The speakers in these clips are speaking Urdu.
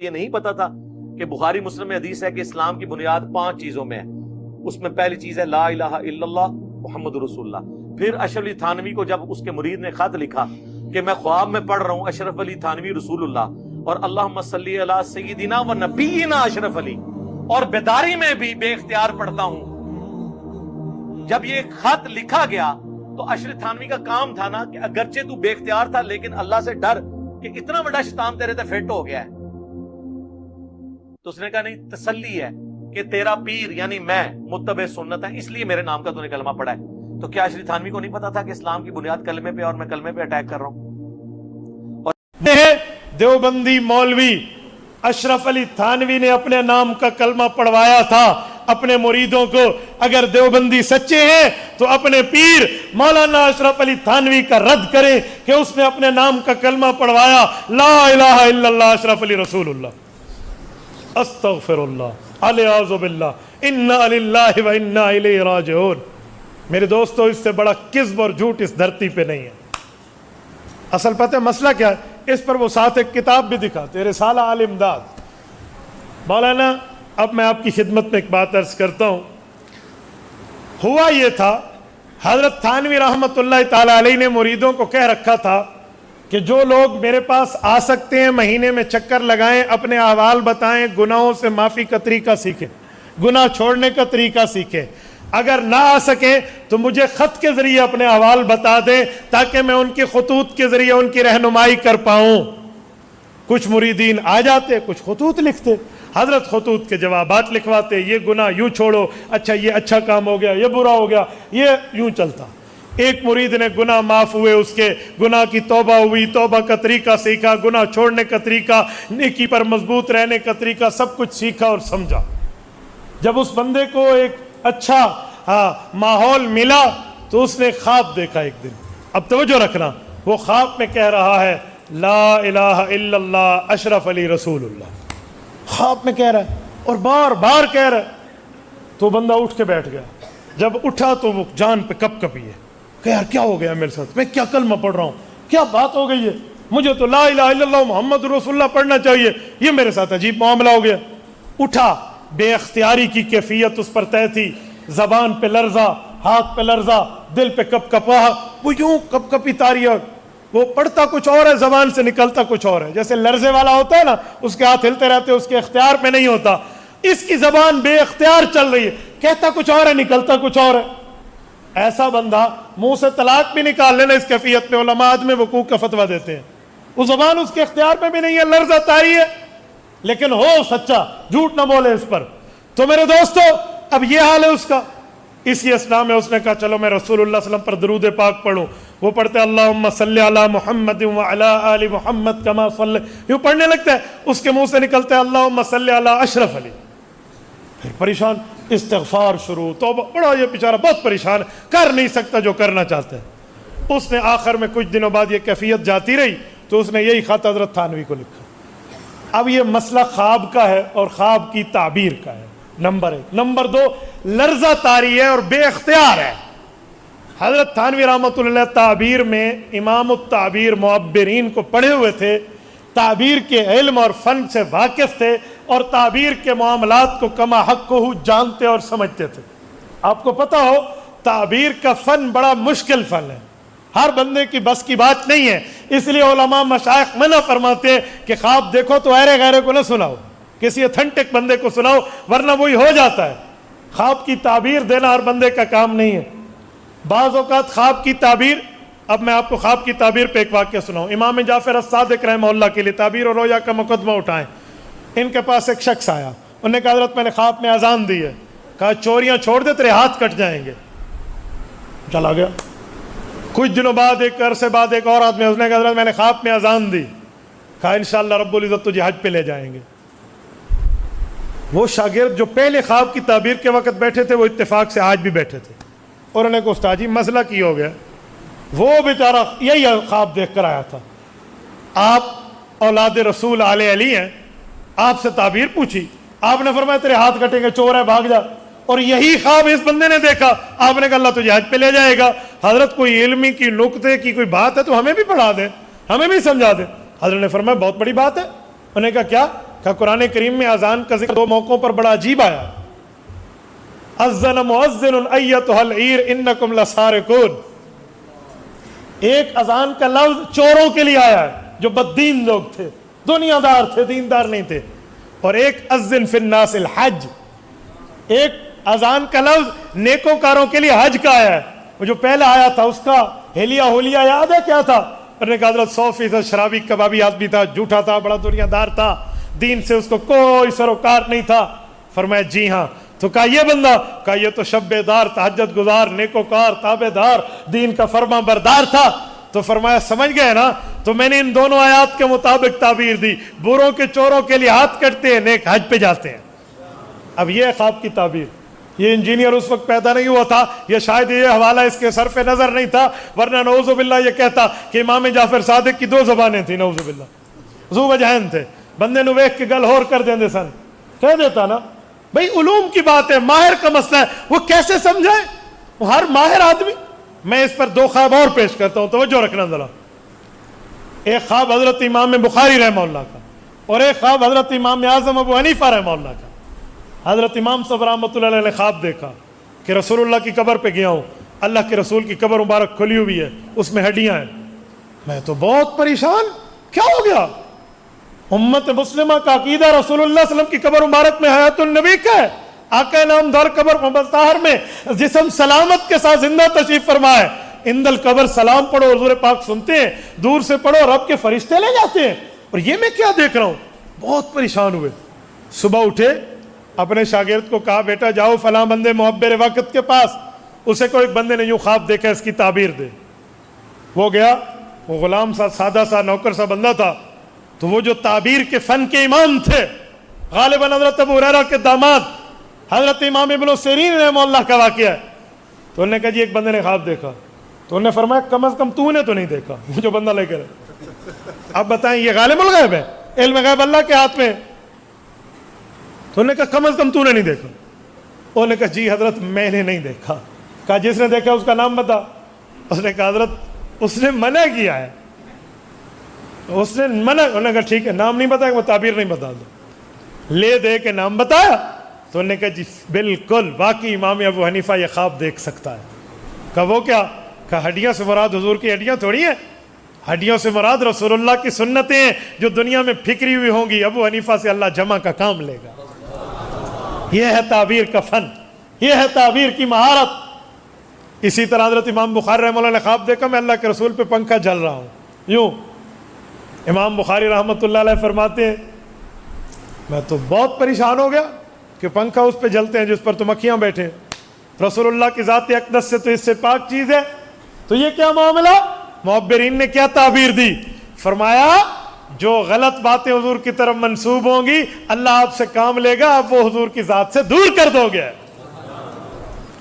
یہ نہیں پتا تھا کہ بخاری مسلم میں حدیث ہے کہ اسلام کی بنیاد 5 چیزوں میں ہے. اس میں پہلی چیز ہے لا الہ الا اللہ محمد رسول اللہ. پھر اشرف علی تھانوی کو جب اس کے مرید نے خط لکھا کہ میں خواب میں پڑھ رہا ہوں اشرف علی تھانوی رسول اللہ اور اللہم صلی علی سیدنا و نبینا اشرف علی، اور بیداری میں بھی بے اختیار پڑھتا ہوں. جب یہ خط لکھا گیا تو اشرف تھانوی کا کام تھا نا کہ اگرچہ تو بے اختیار تھا لیکن اللہ سے ڈر کہ اتنا بڑا شیطان تیرے تے فٹ ہو گیا ہے. تو اس نے کہا نہیں، تسلی ہے کہ تیرا پیر یعنی میں متبع سنت ہے، اس لیے میرے نام کا تو نے کلمہ پڑھا ہے. تو کیا اشرف تھانوی کو نہیں پتا تھا کہ اسلام کی بنیاد کلمے پہ اور میں کلمے پہ اٹیک کر رہا ہوں؟ دیوبندی مولوی اشرف علی تھانوی نے اپنے نام کا کلمہ پڑھوایا تھا اپنے مریدوں کو. اگر دیوبندی سچے ہیں تو اپنے پیر مولانا اشرف علی تھانوی کا رد کریں کہ اس نے اپنے نام کا کلمہ پڑھوایا لا الہ الا اللہ اشرف علی رسول اللہ. استغفر اللہ الیاذ باللہ انا للہ و انا الیہ راجعون. میرے دوستو، اس سے بڑا کذب اور جھوٹ اس دھرتی پہ نہیں ہے. اصل پتہ مسئلہ کیا ہے؟ اس پر وہ ساتھ ایک کتاب بھی دکھاتے، رسالہ آل امداد. مولانا اب میں آپ کی خدمت میں ایک بات عرض کرتا ہوں. ہوا یہ تھا، حضرت تھانوی رحمت اللہ تعالی علیہ نے مریدوں کو کہہ رکھا تھا کہ جو لوگ میرے پاس آ سکتے ہیں مہینے میں چکر لگائیں، اپنے احوال بتائیں، گناہوں سے معافی کا طریقہ سیکھیں، گناہ چھوڑنے کا طریقہ سیکھیں. اگر نہ آ سکیں تو مجھے خط کے ذریعے اپنے احوال بتا دیں تاکہ میں ان کی خطوط کے ذریعے ان کی رہنمائی کر پاؤں. کچھ مریدین آ جاتے، کچھ خطوط لکھتے، حضرت خطوط کے جوابات لکھواتے، یہ گناہ یوں چھوڑو، اچھا یہ اچھا کام ہو گیا، یہ برا ہو گیا، یہ یوں چلتا. ایک مرید نے گناہ معاف ہوئے، اس کے گناہ کی توبہ ہوئی، توبہ کا طریقہ سیکھا، گناہ چھوڑنے کا طریقہ، نیکی پر مضبوط رہنے کا طریقہ، سب کچھ سیکھا اور سمجھا. جب اس بندے کو ایک اچھا ماحول ملا تو اس نے خواب دیکھا ایک دن. اب توجہ رکھنا، وہ خواب میں کہہ رہا ہے لا الہ الا اللہ اشرف علی رسول اللہ. خواب میں کہہ رہا ہے اور بار بار کہہ رہا ہے. تو بندہ اٹھ کے بیٹھ گیا. جب اٹھا تو وہ جان پہ کپ کپی ہے کہ یار کیا ہو گیا میرے ساتھ، میں کیا کلمہ پڑھ رہا ہوں، کیا بات ہو گئی ہے، مجھے تو لا الہ الا اللہ محمد رسول اللہ پڑھنا چاہیے، یہ میرے ساتھ عجیب معاملہ ہو گیا. اٹھا، بے اختیاری کی کیفیت اس پر طے تھی، زبان پہ لرزہ، ہاتھ پہ لرزہ، دل پہ کپ کپا، وہ یوں کپ کپی تاریخ. وہ پڑھتا کچھ اور ہے، زبان سے نکلتا کچھ اور ہے. جیسے لرزے والا ہوتا ہے نا، اس کے ہاتھ ہلتے رہتے، اس کے اختیار پہ نہیں ہوتا. اس کی زبان بے اختیار چل رہی ہے، کہتا کچھ اور ہے، نکلتا کچھ اور ہے. ایسا بندہ منہ سے طلاق بھی نکال لینا اس کیفیت میں علماء عدم وقوع کا فتویٰ دیتے ہیں. وہ زبان اس کے اختیار پہ بھی نہیں ہے، لرزہ طاری ہے، لیکن ہو سچا، جھوٹ نہ بولے اس پر. تو میرے دوستو، اب یہ حال ہے اس کا. اسی اسنا میں اس نے کہا چلو میں رسول اللہ صلی اللہ علیہ وسلم پر درود پاک پڑھوں. وہ پڑھتے اللہم صلی علی محمد وعلی آل محمد کما صلی، یوں پڑھنے لگتا ہے، اس کے منہ سے نکلتا ہے اللہم صلی علی اشرف علی. پھر پریشان، استغفار شروع، توبہ. بڑا یہ بیچارہ بہت پریشان، کر نہیں سکتا جو کرنا چاہتا ہے. اس نے آخر میں کچھ دنوں بعد یہ کیفیت جاتی رہی تو اس نے یہی خط حضرت تھانوی کو لکھا. اب یہ مسئلہ خواب کا ہے اور خواب کی تعبیر کا ہے، نمبر 1. نمبر 2، لرزہ طاری ہے اور بے اختیار ہے. حضرت تھانوی رحمۃ اللہ تعبیر میں امام التعبیر معبرین کو پڑھے ہوئے تھے، تعبیر کے علم اور فن سے واقف تھے اور تعبیر کے معاملات کو کما حق کو جانتے اور سمجھتے تھے. آپ کو پتہ ہو تعبیر کا فن بڑا مشکل فن ہے، ہر بندے کی بس کی بات نہیں ہے. اس لیے علماء مشائخ منع فرماتے ہیں کہ خواب دیکھو تو ایرے غیرے کو نہ سناؤ، کسی اتھنٹک بندے کو سناؤ ورنہ وہی ہو جاتا ہے. خواب کی تعبیر دینا ہر بندے کا کام نہیں ہے. بعض اوقات خواب کی تعبیر، اب میں آپ کو خواب کی تعبیر پہ ایک واقعہ سناؤں. امام جعفر الصادق رحمہ اللہ کے لیے تعبیر اور رویا کا مقدمہ اٹھائیں. ان کے پاس ایک شخص آیا، انہوں نے کہا حضرت میں نے خواب میں اذان دی ہے. کہا چوریاں چھوڑ دے تیرے ہاتھ کٹ جائیں گے. چلا گیا. کچھ دنوں بعد، ایک عرصے بعد ایک اور آدمی، اس نے کہا حضرت میں نے خواب میں اذان دی. کہا انشاءاللہ رب العزت تجھے حج پہ لے جائیں گے. وہ شاگرد جو پہلے خواب کی تعبیر کے وقت بیٹھے تھے وہ اتفاق سے آج بھی بیٹھے تھے. اور انہوں نے کہا استاد جی مسئلہ کی ہو گیا. وہ بیچارہ یہی خواب دیکھ کر آیا تھا. آپ اولاد رسول آل علی ہیں، آپ سے تعبیر پوچھی، آپ نے فرمایا تیرے ہاتھ کٹیں گے، چور ہے بھاگ جا. اور یہی خواب اس بندے نے دیکھا. آپ نے کہا اللہ تجھے حج پہ لے جائے گا. حضرت کوئی علمی کی نقطے کی کوئی بات ہے تو ہمیں بھی پڑھا دیں، ہمیں بھی سمجھا دیں. حضرت نے فرمایا بہت بڑی بات ہے. انہوں نے کہا کیا؟ کہ قرآن کریم میں اذان کا ذکر دو موقعوں پر بڑا عجیب آیا. اذن مؤذن ایتھا العیر انکم لسارقون. ایک اذان کا لفظ چوروں کے لیے آیا ہے جو بددین لوگ تھے, دنیا دار تھے, دیندار نہیں تھے. اور ایک اذن فی الناس الحج, ایک اذان کا لفظ نیکوکاروں کے لیے حج کا آیا ہے. وہ جو پہلا آیا تھا اس کا ہیلیا ہولیا یاد ہے کیا تھا؟ اور نے کہا حضرت 100% شرابی کبابی آدمی تھا, جھوٹا تھا, بڑا دنیا دار تھا, دین سے اس کو کوئی سروکار نہیں تھا. فرمایا جی ہاں. تو کہا یہ بندہ, کہا یہ تو شب دار, تہجد گزار, نیکوکار, تابع دار, دین کا فرما بردار تھا. تو فرمایا سمجھ گئے نا, تو میں نے ان دونوں آیات کے مطابق تعبیر دی, بروں کے چوروں کے لیے ہاتھ کٹتے ہیں, نیک حج پہ جاتے ہیں. اب یہ خواب کی تعبیر. یہ انجینئر اس وقت پیدا نہیں ہوا تھا, یہ شاید یہ حوالہ اس کے سر پہ نظر نہیں تھا, ورنہ نعوذ باللہ یہ کہتا کہ امام جعفر صادق کی 2 زبانیں تھیں. نعوذ باللہ, ذو وجہین تھے, بندے نو ویکھ کے گل ہور کر دیندے سن. کہہ دیتا نا بھئی علوم کی بات ہے, ماہر کا مسئلہ ہے, وہ کیسے سمجھائے؟ وہ ہر ماہر آدمی. میں اس پر 2 خواب اور پیش کرتا ہوں, توجہ رکھنا ذرا. ایک خواب حضرت امام بخاری رحمہ اللہ کا, اور ایک خواب حضرت امام اعظم ابو حنیفہ رحمہ اللہ کا. حضرت امام صاحب رحمۃ اللہ علیہ نے خواب دیکھا کہ رسول اللہ کی قبر پہ گیا ہوں, اللہ کے رسول کی قبر مبارک کھلی ہوئی ہے, اس میں ہڈیاں ہیں. میں تو بہت پریشان, کیا ہو گیا؟ امت مسلمہ کا عقیدہ رسول اللہ صلی اللہ علیہ وسلم کی قبر مبارک میں حیات النبی کا ہے, آقا نامدار قبر مطہر میں جسم سلامت کے ساتھ زندہ تشریف فرما ہے. اند القبر سلام پڑھو, حضور پاک سنتے ہیں, دور سے پڑھو, رب کے فرشتے لے جاتے ہیں. اور یہ میں کیا دیکھ رہا ہوں؟ بہت پریشان ہوئے. صبح اٹھے, اپنے شاگرد کو کہا بیٹا جاؤ فلاں بندے محبر وقت کے پاس, اسے کو ایک بندے نے یوں خواب دیکھا, اس کی تعبیر دے. وہ گیا, وہ غلام سا سادہ سا نوکر سا بندہ تھا, تو وہ جو تعبیر کے فن کے امام تھے, غالباً حضرت ابو ہریرہ کے داماد حضرت امام ابن سیرین رحمہ اللہ کا واقعہ ہے. تو انہوں نے کہا جی ایک بندے نے خواب دیکھا. تو انہوں نے فرمایا کم از کم تو نے تو نہیں دیکھا, وہ جو بندہ لے کر. اب بتائیں یہ غالب الغیب ہے, علم غیب اللہ کے ہاتھ میں. تو انہوں نے کہا کم از کم تو نے نہیں دیکھا. انہوں نے کہا جی حضرت میں نے نہیں دیکھا. کہا جس نے دیکھا اس کا نام بتا. اس نے کہا حضرت اس نے منع کیا ہے, اس نے منع. انہوں نے کہا ٹھیک ہے, نام نہیں بتایا, وہ تعبیر نہیں بتا دو. لے دے کے نام بتایا. تو انہوں نے کہا جی بالکل واقعی امام ابو حنیفہ یہ خواب دیکھ سکتا ہے. کہا وہ کیا؟ کہا ہڈیاں سے مراد حضور کی ہڈیاں تھوڑی ہیں, ہڈیوں سے مراد رسول اللہ کی سنتیں ہیں جو دنیا میں پھکری ہوئی ہوں گی. ابو حنیفہ سے اللہ جمع کا کام لے گا. یہ ہے تعبیر کا فن, یہ ہے تعبیر کی مہارت. اسی طرح حضرت امام بخاری رحمہ اللہ نے خواب دیکھا میں اللہ کے رسول پہ پنکھا جل رہا ہوں. یوں امام بخاری رحمۃ اللہ علیہ فرماتے ہیں میں تو بہت پریشان ہو گیا کہ پنکھا اس پہ جلتے ہیں جس پر تو مکھیاں بیٹھے. رسول اللہ کی ذات اقدس سے تو اس سے پاک چیز ہے, تو یہ کیا معاملہ؟ معبرین نے کیا تعبیر دی؟ فرمایا جو غلط باتیں حضور کی طرف منسوب ہوں گی اللہ آپ سے کام لے گا, آپ وہ حضور کی ذات سے دور کر دو گے.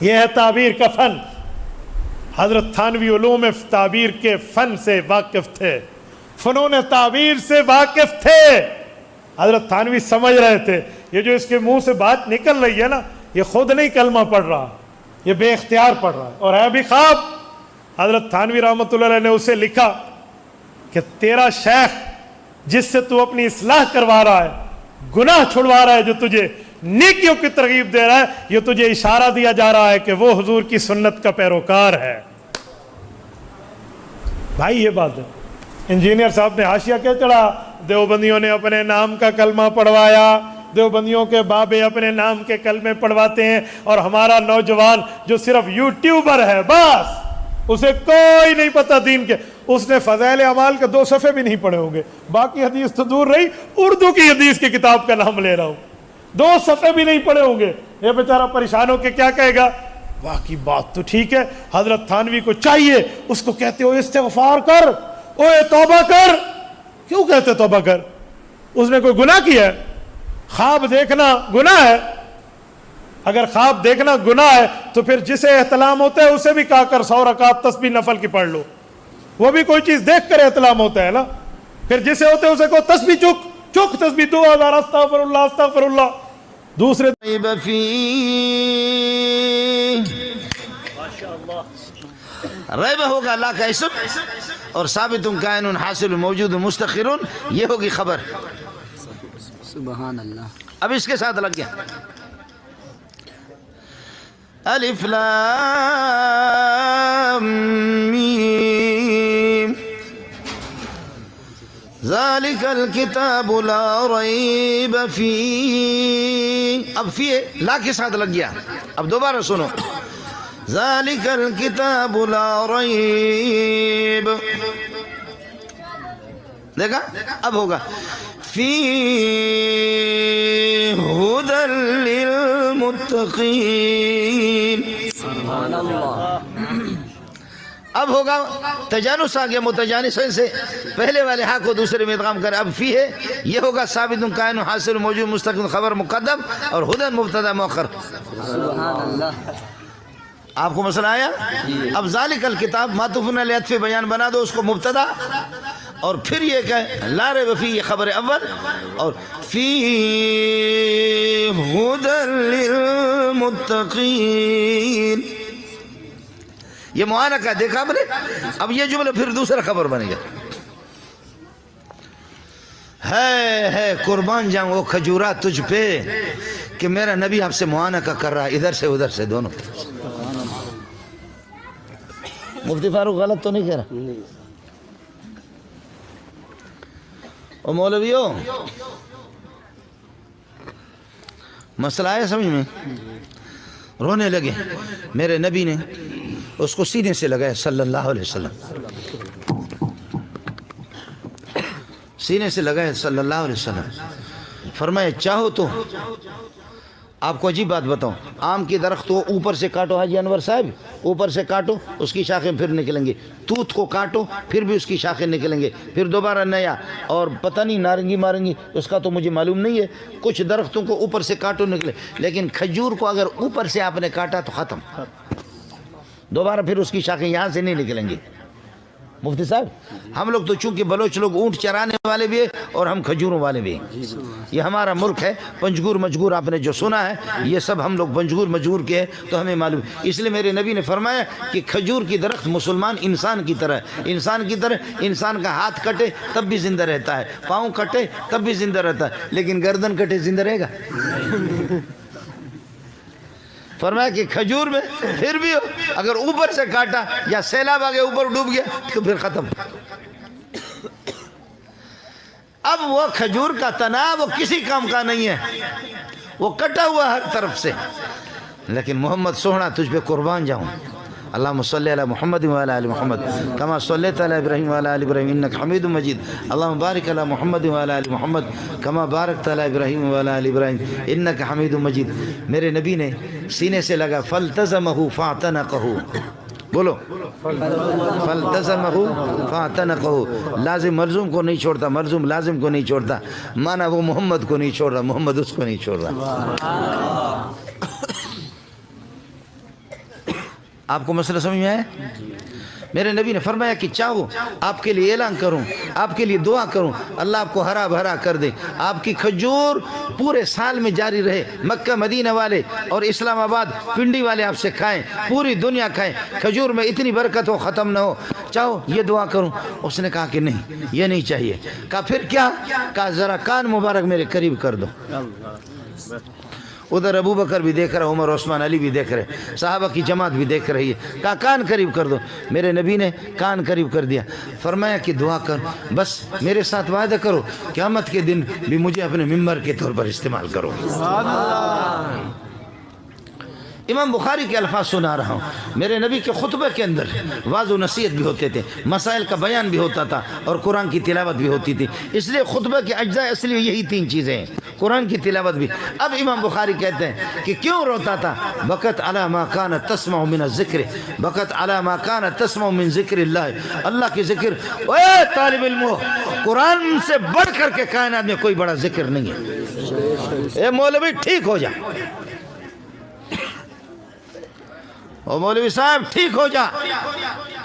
یہ ہے تعبیر کا فن. حضرت تھانوی علوم تعبیر کے فن سے واقف تھے, فنون تعبیر سے واقف تھے. حضرت تھانوی سمجھ رہے تھے یہ جو اس کے منہ سے بات نکل رہی ہے نا, یہ خود نہیں کلمہ پڑھ رہا, یہ بے اختیار پڑھ رہا ہے, اور ہے بھی خواب. حضرت تھانوی رحمۃ اللہ علیہ نے اسے لکھا کہ تیرا شیخ جس سے تو اپنی اصلاح کروا رہا ہے, گناہ چھڑوا رہا ہے, جو تجھے نیکیوں کی ترغیب دے رہا ہے, یہ تجھے اشارہ دیا جا رہا ہے کہ وہ حضور کی سنت کا پیروکار ہے. بھائی یہ بات ہے. انجینئر صاحب نے حاشیہ کیا چڑھا, دیوبندیوں نے اپنے نام کا کلمہ پڑھوایا, دیوبندیوں کے بابے اپنے نام کے کلمے پڑھواتے ہیں, اور ہمارا نوجوان جو صرف یوٹیوبر ہے بس اسے کوئی نہیں پتہ دین کے, اس نے فضائل اعمال کے 2 صفحے بھی نہیں پڑھے ہوں گے, باقی حدیث تو دور رہی, اردو کی حدیث کی کتاب کا نام لے رہا ہوں, 2 صفحے بھی نہیں پڑھے ہوں گے. یہ بیچارہ پریشان ہو کے کیا کہے گا؟ واقعی بات تو ٹھیک ہے. حضرت تھانوی کو چاہیے اس کو کہتے ہو استغفار کر, اوے توبہ کر. کیوں کہتے توبہ کر؟ اس نے کوئی گناہ کیا ہے؟ خواب دیکھنا گناہ ہے؟ اگر خواب دیکھنا گناہ ہے تو پھر جسے احتلام ہوتا ہے اسے بھی کہا کر 100 رکعت تسبیح نفل کی پڑھ لو, وہ بھی کوئی چیز دیکھ کر احتلام ہوتا ہے نا. پھر جسے ہوتے ہیں اسے کو تسبیح چک تسبیح 2000 استغفر اللہ استغفر اللہ. دوسرے ریب ہوگا اللہ کا اسم, اور ثابت کائن حاصل موجود مستقر, یہ ہوگی خبر. سبحان اللہ. اب اس کے ساتھ لگ گیا الف لام میم ذالک الکتاب لا ریب فیہ. اب فی لا کے ساتھ لگ گیا. اب دوبارہ سنو ذالک الکتاب لا ریب. دیکھا اب ہوگا فی ھدی للمتقین. سبحان اللہ. اب ہوگا تجانس آ گیا متجانس سے پہلے والے ہاں کو دوسرے میں ادغام کر. اب فی ہے یہ ہوگا ثابت کائن حاصل موجود مستقبل خبر مقدم اور ہدن مبتدا مؤخر. سبحان اللہ. آپ کو مسئلہ آیا؟ اب ذالک الکتاب معطوف علی عطف بیان بنا دو اس کو مبتدا اور پھر یہ کہ لا ریب فی یہ خبر اول اور فی ھدی للمتقین. یہ معانہ کا دیکھا آپ نے. اب یہ جملہ پھر دوسرا خبر بنے گا ہے قربان جاؤں وہ کھجورات تجھ پہ کہ میرا نبی آپ سے معانہ کا کر رہا ہے ادھر سے ادھر سے دونوں. مفتی فاروق غلط تو نہیں کہہ رہا؟ او مولویوں مسئلہ آیا سمجھ میں؟ رونے لگے. میرے نبی نے اس کو سینے سے لگایا صلی اللہ علیہ وسلم, سینے سے لگایا صلی اللہ علیہ وسلم. فرمایا چاہو تو آپ کو عجیب بات بتاؤں, آم کی درخت کو اوپر سے کاٹو حاجی انور صاحب, اوپر سے کاٹو اس کی شاخیں پھر نکلیں گی, توت کو کاٹو پھر بھی اس کی شاخیں نکلیں گے, پھر دوبارہ نیا, اور پتہ نہیں نارنگی مارنگی اس کا تو مجھے معلوم نہیں ہے, کچھ درختوں کو اوپر سے کاٹو نکلے, لیکن کھجور کو اگر اوپر سے آپ نے کاٹا تو ختم, دوبارہ پھر اس کی شاخیں یہاں سے نہیں نکلیں گی. مفتی صاحب ہم لوگ تو چونکہ بلوچ لوگ اونٹ چرانے والے بھی ہیں اور ہم کھجوروں والے بھی ہیں, یہ ہمارا ملک ہے. پنجگور مجگور آپ نے جو سنا ہے یہ سب ہم لوگ پنجگور مجگور کے ہیں تو ہمیں معلوم. اس لیے میرے نبی نے فرمایا کہ کھجور کی درخت مسلمان انسان کی طرح, انسان کی طرح انسان کا ہاتھ کٹے تب بھی زندہ رہتا ہے, پاؤں کٹے تب بھی زندہ رہتا ہے, لیکن گردن کٹے زندہ رہے گا. فرمایا کہ کھجور میں پھر بھی اگر اوپر سے کاٹا یا سیلاب آگے اوپر ڈوب گیا تو پھر ختم. اب وہ کھجور کا تنا وہ کسی کام کا نہیں ہے, وہ کٹا ہوا ہر طرف سے, لیکن محمد سوہنا تجھ پہ قربان جاؤں. اللہم صلی علی محمد وعلی آل محمد کما صلیت علی ابراہیم وعلی آل ابراہیم انک حمید مجید. اللہم بارک علی محمد وعلی آل محمد کما بارکت علی ابراہیم وعلی آل ابراہیم انک حمید مجید. میرے نبی نے سینے سے لگا فالتزمہ فاعتنقہ, بولو فالتزمہ فاعتنقہ. لازم ملزوم کو نہیں چھوڑتا, ملزوم لازم کو نہیں چھوڑتا, مانا وہ محمد کو نہیں چھوڑ رہا, محمد اس کو نہیں چھوڑ رہا. آپ کو مسئلہ سمجھ میں آیا؟ میرے نبی نے فرمایا کہ چاہو آپ کے لیے اعلان کروں, آپ کے لیے دعا کروں, اللہ آپ کو ہرا بھرا کر دے, آپ کی کھجور پورے سال میں جاری رہے, مکہ مدینہ والے اور اسلام آباد پنڈی والے آپ سے کھائیں, پوری دنیا کھائیں, کھجور میں اتنی برکت ہو ختم نہ ہو. چاہو یہ دعا کروں؟ اس نے کہا کہ نہیں یہ نہیں چاہیے. کہا پھر کیا؟ کہا ذرا کان مبارک میرے قریب کر دو. ادھر ابو بکر بھی دیکھ رہا, عمر عثمان علی بھی دیکھ رہے, صحابہ کی جماعت بھی دیکھ رہی ہے. کہا کان قریب کر دو. میرے نبی نے کان قریب کر دیا. فرمایا کہ دعا کر, بس میرے ساتھ وعدہ کرو قیامت کے دن بھی مجھے اپنے ممبر کے طور پر استعمال کرو. امام بخاری کے الفاظ سنا رہا ہوں. میرے نبی کے خطبے کے اندر واعظ و نصیحت بھی ہوتے تھے, مسائل کا بیان بھی ہوتا تھا اور قرآن کی تلاوت بھی ہوتی تھی. اس لیے خطبے کے اجزاء اصلی یہی تین چیزیں ہیں, قرآن کی تلاوت بھی. اب امام بخاری کہتے ہیں کہ کیوں روتا تھا؟ بکت علی ما کانت تسمع من الذکر, بکت علی ما کانت تسمع من ذکر اللہ. اللہ کی ذکر, اے طالب علم, قرآن سے بڑھ کر کے کائنات میں کوئی بڑا ذکر نہیں ہے. اے مولوی ٹھیک ہو جا, او مولوی صاحب ٹھیک ہو جا.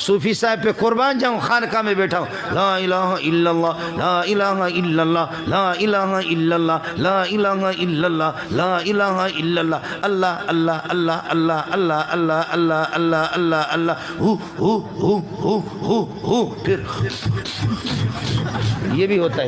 صوفی صاحب پہ قربان جاؤں, خانقاہ میں بیٹھا ہوں, لا الہ الا اللہ, لا الہ الا اللہ, لا الہ الا اللہ, لا الہ الا اللہ, لا الہ الا اللہ, اللہ اللہ اللہ اللہ اللہ اللہ اللہ اللہ اللہ اللہ, ہو پھر یہ بھی ہوتا ہے.